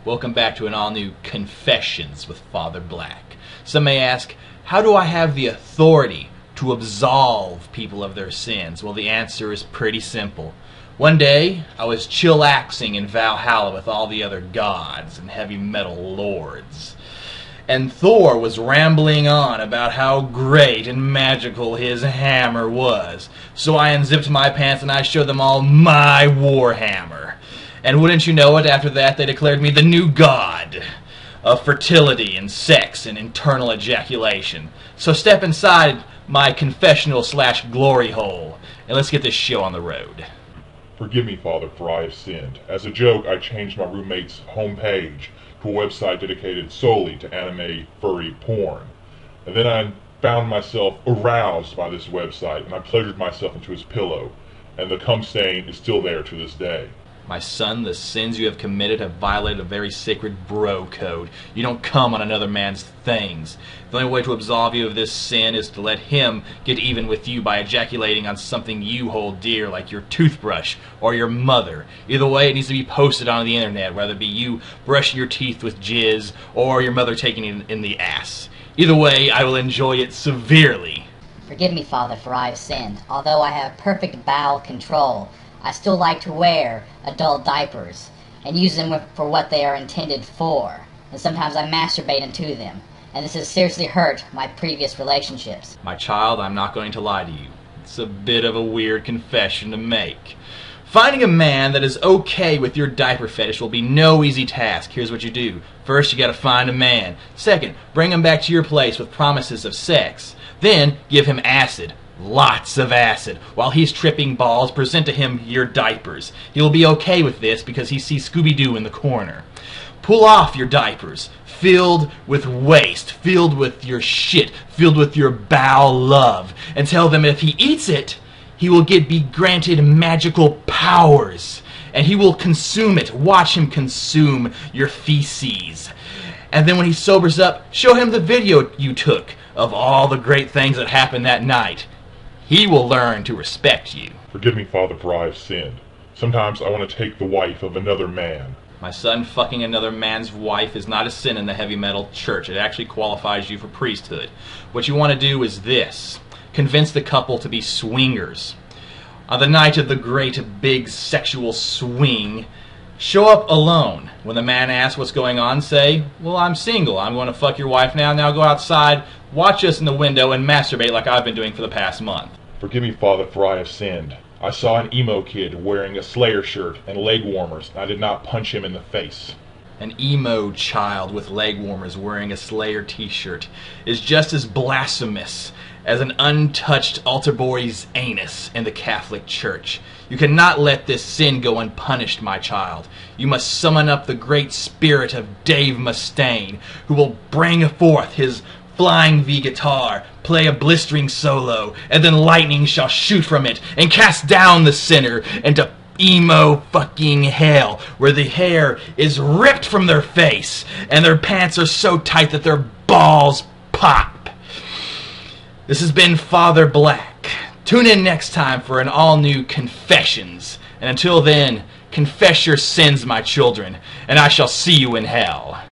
Welcome back to an all-new Confessions with Father Black. Some may ask, how do I have the authority to absolve people of their sins? Well, the answer is pretty simple. One day, I was chillaxing in Valhalla with all the other gods and heavy metal lords. And Thor was rambling on about how great and magical his hammer was. So I unzipped my pants and I showed them all my war hammer. And wouldn't you know it, after that they declared me the new god of fertility and sex and internal ejaculation. So step inside my confessional/glory hole and let's get this show on the road. Forgive me, Father, for I have sinned. As a joke, I changed my roommate's homepage to a website dedicated solely to anime furry porn. And then I found myself aroused by this website, and I pleasured myself into his pillow, and the cum stain is still there to this day. My son, the sins you have committed have violated a very sacred bro code. You don't come on another man's things. The only way to absolve you of this sin is to let him get even with you by ejaculating on something you hold dear, like your toothbrush or your mother. Either way, it needs to be posted on the internet, whether it be you brushing your teeth with jizz or your mother taking it in the ass. Either way, I will enjoy it severely. Forgive me, Father, for I have sinned. Although I have perfect bowel control, I still like to wear adult diapers and use them for what they are intended for. And sometimes I masturbate into them. And this has seriously hurt my previous relationships. My child, I'm not going to lie to you. It's a bit of a weird confession to make. Finding a man that is okay with your diaper fetish will be no easy task. Here's what you do. First, you gotta find a man. Second, bring him back to your place with promises of sex. Then, give him acid. Lots of acid. While he's tripping balls, present to him your diapers. He'll be okay with this because he sees Scooby-Doo in the corner. Pull off your diapers, filled with waste, filled with your shit, filled with your bowel love, and tell them if he eats it, he will be granted magical powers, and he will consume it. Watch him consume your feces. And then when he sobers up, show him the video you took of all the great things that happened that night. He will learn to respect you. Forgive me, Father, for I have sinned. Sometimes I want to take the wife of another man. My son, fucking another man's wife is not a sin in the heavy metal church. It actually qualifies you for priesthood. What you want to do is this. Convince the couple to be swingers. On the night of the great big sexual swing, show up alone. When the man asks what's going on, say, well, I'm single. I'm going to fuck your wife now. Now go outside, watch us in the window, and masturbate like I've been doing for the past month. Forgive me, Father, for I have sinned. I saw an emo kid wearing a Slayer shirt and leg warmers, and I did not punch him in the face. An emo child with leg warmers wearing a Slayer t-shirt is just as blasphemous as an untouched altar boy's anus in the Catholic Church. You cannot let this sin go unpunished, my child. You must summon up the great spirit of Dave Mustaine, who will bring forth his flying V guitar, play a blistering solo, and then lightning shall shoot from it and cast down the sinner into emo fucking hell, where the hair is ripped from their face and their pants are so tight that their balls pop. This has been Father Black. Tune in next time for an all-new Confessions. And until then, confess your sins, my children, and I shall see you in hell.